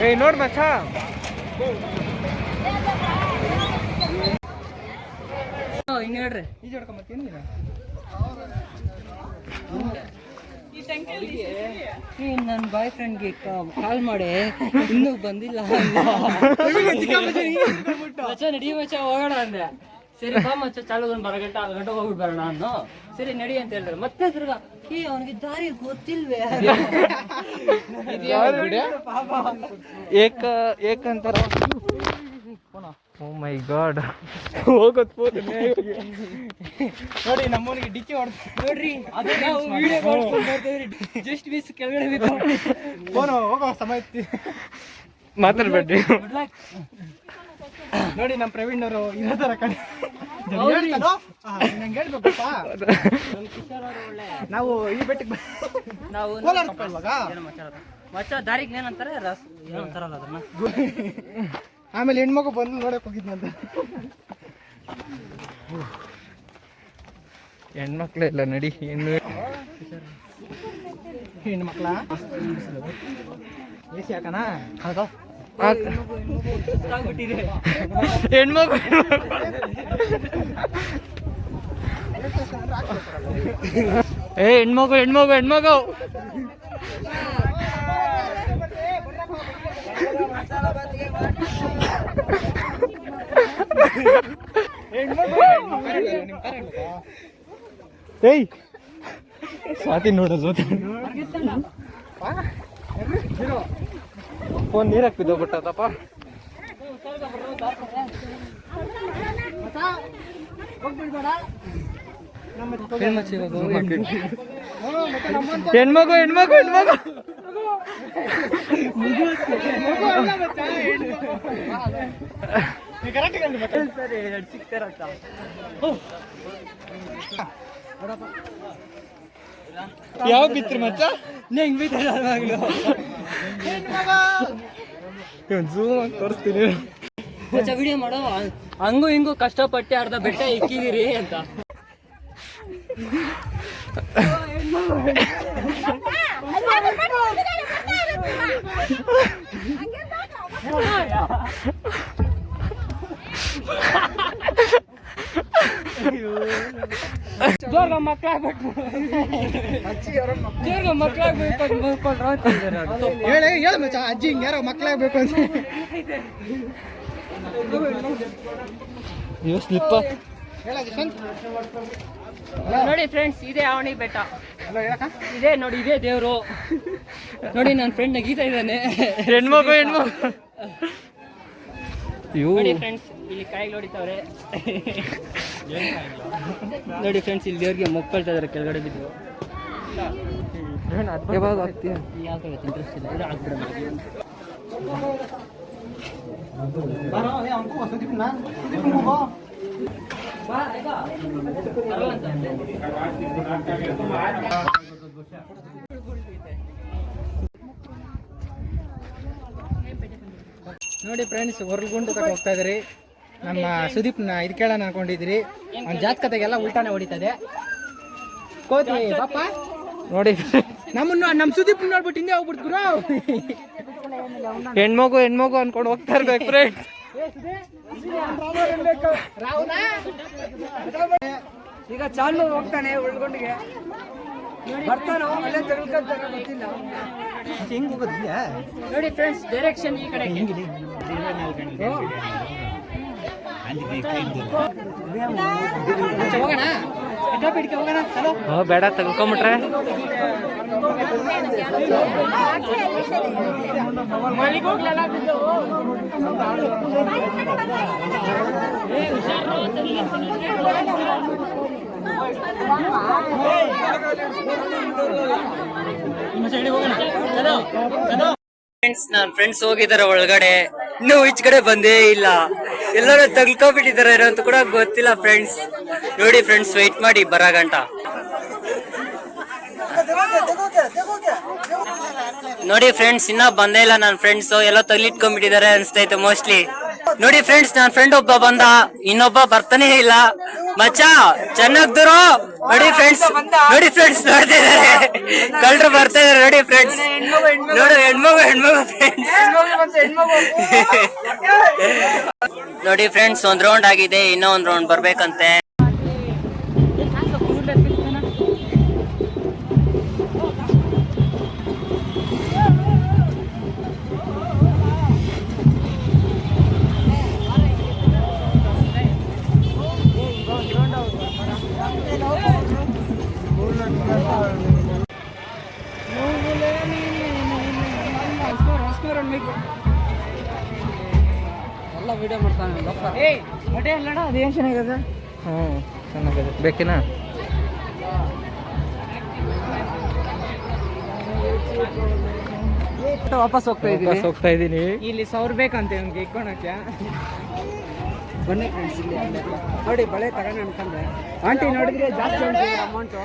ಏ ನೋಡ್ ಮಚ್ಚ ಹಿಂಗ ಹೇಳ್ರಿ ಈ ಜೋಡ್ಕೊಂಬತ್ತೀನಿ ನನ್ನ ಬಾಯ್ ಫ್ರೆಂಡ್ಗೆ ಕಾಲ್ ಮಾಡಿ ಇನ್ನೂ ಬಂದಿಲ್ಲ ಮಚ್ಚ ನಡಿ ಮಚ್ಚ ಹೋಗೋಣ ಅಂದೆ ಸರಿ ಬಾ ಮಚ್ಚ ಚಾಲು ಒಂದು 12 ಗಂಟೆ 6 ಗಂಟೆಗೆ ಹೋಗ್ಬಿಟ್ಟು ಬರೋಣ ನಾನು ಸರಿ ನಡಿ ಅಂತ ಹೇಳಿದ್ರೆ ಮತ್ತೆ ತಿರ್ಗಾ ಅವನಿಗೆ ದಾರಿ ಗೊತ್ತಿಲ್ವೇ ಏಕಂತಾರ ಓ ಮೈ ಗಾಡ್ ಹೋಗೋದು ಫೋನ್ ನೋಡಿ ನಮ್ಮನಿಗೆ ಡಿಕ್ಕಿ ನೋಡ್ರಿ ಅದೇ ನಾವು ವಿಡಿಯೋ ಮಾಡ್ಕೊಂಡು ಬರ್ತೀವಿ ಜಸ್ಟ್ ಮಿಸ್ ಕೆಳಗಡೆ ಬಿತ್ತು ಫೋನ್ ಹೋಗೋ ಸಮಯ ಮಾತಾಡ್ಬೇಡ್ರಿ ನೋಡಿ ನಮ್ಮ ಪ್ರವೀಣ್ ಅವರು ಇರೋ ತರ ಕಣೆ ನಂಗೆ ಹೇಳ್ಬೇಕಪ್ಪ ನಾವು ಈ ಬೆಟ್ಟಕ್ಕೆ ನಾವು ಮಚ್ಚ ದಾರಿಗೆ ಏನಂತಾರೆ ಏನಂತಾರಲ್ಲ ಅದನ್ನ ಆಮೇಲೆ ಹೆಣ್ಮಗು ಬಂದು ನೋಡಕ್ ಹೋಗಿದ್ನಂತ ಹೆಣ್ಮಕ್ಳೇ ಇಲ್ಲ ನಡಿ ಹೆಣ್ಮಕ್ಳ ಏಸಿ ಹಾಕಣ ಹೆಣ್ಮಗು ಹೆಣ್ಮಗು ಹೆಣ್ಮಗು ಹೆಣ್ಮಗು ಏಯ್ ಸ್ವಾತಿ ನೋಡೋದು ಫೋನ್ ನೀರು ಹಾಕ್ಬಿದ್ದು ಬಿಟ್ಟದಪ್ಪ ಹೆಣ್ಮಗು ಹೆಣ್ಮಗು ಹೆಣ್ಮಗು ಯಾವ ಬಿತ್ರಿ ಮಚ್ಚ ಹೆಂಗ್ ಬಿದ್ದಾಗಲು ಝೂಮ್ ತೋರಿಸ್ತೀನಿ ಮಚ್ಚ ವಿಡಿಯೋ ಮಾಡೋ ಹಂಗೂ ಹಿಂಗೂ ಕಷ್ಟಪಟ್ಟು ಅರ್ಧ ಬೆಟ್ಟ ಎಕ್ಕಿದಿರಿ ಅಂತ ಜೋರ್ಗ ಮಕ್ಕಳಾಗ್ಬೇಕು ಜೋರ್ಗ ಮಕ್ಕಳಾಗ್ಬೇಕು ಅಂತ ಹೇಳಿ ಮಚ್ಚ ಅಜ್ಜಿ ಹಿಂಗೆ ಯಾರೋ ಮಕ್ಕಳಾಗ್ಬೇಕು ಅಂತ ಸ್ಲಿಪ್ಪ ನೋಡಿ ಫ್ರೆಂಡ್ಸ್ ಇದೇ ಆವಣಿ ಬೆಟ್ಟ ಇದೇ ನೋಡಿ ಇದೇ ದೇವ್ರು ನೋಡಿ ನನ್ನ ಫ್ರೆಂಡ್ ನಗೀತಾ ಇದ್ದಾನೆ ಹೆಣ್ಮಗು ಹೆಣ್ಮಗು ನೋಡಿ ಫ್ರೆಂಡ್ಸ್ ಇಲ್ಲಿ ಕಾಯಿಗೆ ಹೊಡಿತಾವ್ರೆ ನೋಡಿ ಫ್ರೆಂಡ್ಸ್ ಇಲ್ಲಿ ದೇವ್ರಿಗೆ ಮೊಕ್ಕೊಳ್ತಾ ಇದಾರೆ ಕೆಳಗಡೆ ಬಿದ್ದು ಯಾವಾಗ ಆಗ್ತೀಯ ಯಾಕೆ ಇಂಟ್ರೆಸ್ಟ್ ಇಲ್ಲ ಇದು ಆಗ್ಬಿಡೋಣ ನೋಡಿ ಫ್ರೆಂಡ್ಸ್ ಹೊರಗುಂಟು ತಕ ಹೋಗ್ತಾ ಇದ್ರಿ ನಮ್ಮ ಸುದೀಪ್ನ ಇದು ಕೇಳೋಣ ಅನ್ಕೊಂಡಿದ್ರಿ ಅವ್ನ ಜಾತಕತೆಗೆಲ್ಲ ಉಲ್ಟಾನೆ ಹೊಡಿತದೆ ಕೋತಿ ಪಾಪ ನೋಡಿ ನಮ್ಮ ಸುದೀಪ್ ನೋಡ್ಬಿಟ್ಟು ಹಿಂದೆ ಹೋಗ್ಬಿಡ್ತು ಹೆಣ್ಮಗು ಹೆಣ್ಮಗು ಅನ್ಕೊಂಡು ಹೋಗ್ತಾ ಇರ್ಬೇಕು ಫ್ರೆಂಡ್ಸ್ ಈಗ ಚಾಲು ಹೋಗ್ತಾನೆ ಉಳ್ಗೊಂಡಿಗೆ ಬರ್ತಾನೋ ಅಲ್ಲೇ ತೆಗೆದುಕೊಂತಾನೋ ಗೊತ್ತಿಲ್ಲ ಹೆಂಗ್ ಹೋಗೋದಿಲ್ಲ ನೋಡಿ ಫ್ರೆಂಡ್ಸ್ ಡೈರೆಕ್ಷನ್ ಈ ಕಡೆ ಹೆಂಗಿದೆ ಹೋಗೋಣ ಬೇಡ ತೆಗೆದುಕೊಂಬಿಟ್ರೆ ಫ್ರೆಂಡ್ಸ್ ನನ್ನ ಫ್ರೆಂಡ್ಸ್ ಹೋಗಿದ್ದಾರೆ ಒಳಗಡೆ ಇನ್ನೂ ಈಚ್ ಕಡೆ ಬಂದೇ ಇಲ್ಲ ಎಲ್ಲರೂ ತಗ್ಲ್ಕೊಬಿಟ್ಟಿದ್ದಾರೆ ಅಂತ ಕೂಡ ಗೊತ್ತಿಲ್ಲ ಫ್ರೆಂಡ್ಸ್ ನೋಡಿ ಫ್ರೆಂಡ್ಸ್ ವೆಯ್ಟ್ ಮಾಡಿ ಬರಾಗಂಟ ನೋಡಿ ಫ್ರೆಂಡ್ಸ್ ಇನ್ನ ಬಂದೇ ಇಲ್ಲ ನನ್ನ ಫ್ರೆಂಡ್ಸ್ ಎಲ್ಲ ತಗ್ಲಿಟ್ಕೊಂಡ್ಬಿಟ್ಟಿದ್ದಾರೆ ಅನ್ಸ್ತೈತೆ ಮೋಸ್ಟ್ಲಿ ನೋಡಿ ಫ್ರೆಂಡ್ಸ್ ನನ್ನ ಫ್ರೆಂಡ್ ಒಬ್ಬ ಬಂದ ಇನ್ನೊಬ್ಬ ಬರ್ತಾನೆ ಇಲ್ಲ ಮಚ್ಚ ಚೆನ್ನಾಗ್ ದೂರ ನೋಡಿ ಫ್ರೆಂಡ್ಸ್ ನೋಡ್ತಾ ಇದಾರೆ ಕಳ್ಳರು ಬರ್ತಾ ಇದಾರೆ ನೋಡಿ ಫ್ರೆಂಡ್ಸ್ ನೋಡು ಹೆಣ್ಮಗು ಫ್ರೆಂಡ್ಸ್ ನೋಡಿ ಫ್ರೆಂಡ್ಸ್ ಒಂದ್ ರೌಂಡ್ ಆಗಿದೆ ಇನ್ನೂ ಒಂದ್ ರೌಂಡ್ ಬರ್ಬೇಕಂತೆ ಎಲ್ಲ ವಿಡಿಯೋ ಮಾಡ್ತಾನೆ ಅದೇನ್ ಚೆನ್ನಾಗದ ಚೆನ್ನಾಗಿದೆ ಬೇಕಿನ ವಾಪಸ್ ಹೋಗ್ತಾ ಇದ್ದೀನಿ ಇಲ್ಲಿ 1000 ಬೇಕಂತೆ ಅವ್ನಿಗೆ ಇಟ್ಕೊಳಕ್ಕೆ ಬನ್ನಿ ಫ್ರೆಂಡ್ಸ್ ಇಲ್ಲಿ ನೋಡಿ ಬಳೆ ತಗೊಂಡು ಅನ್ಕೊಂಡೆ ಆಂಟಿ ನೋಡಿದ್ರೆ ಜಾಸ್ತಿ ಉಂಟು ಅಮೌಂಟು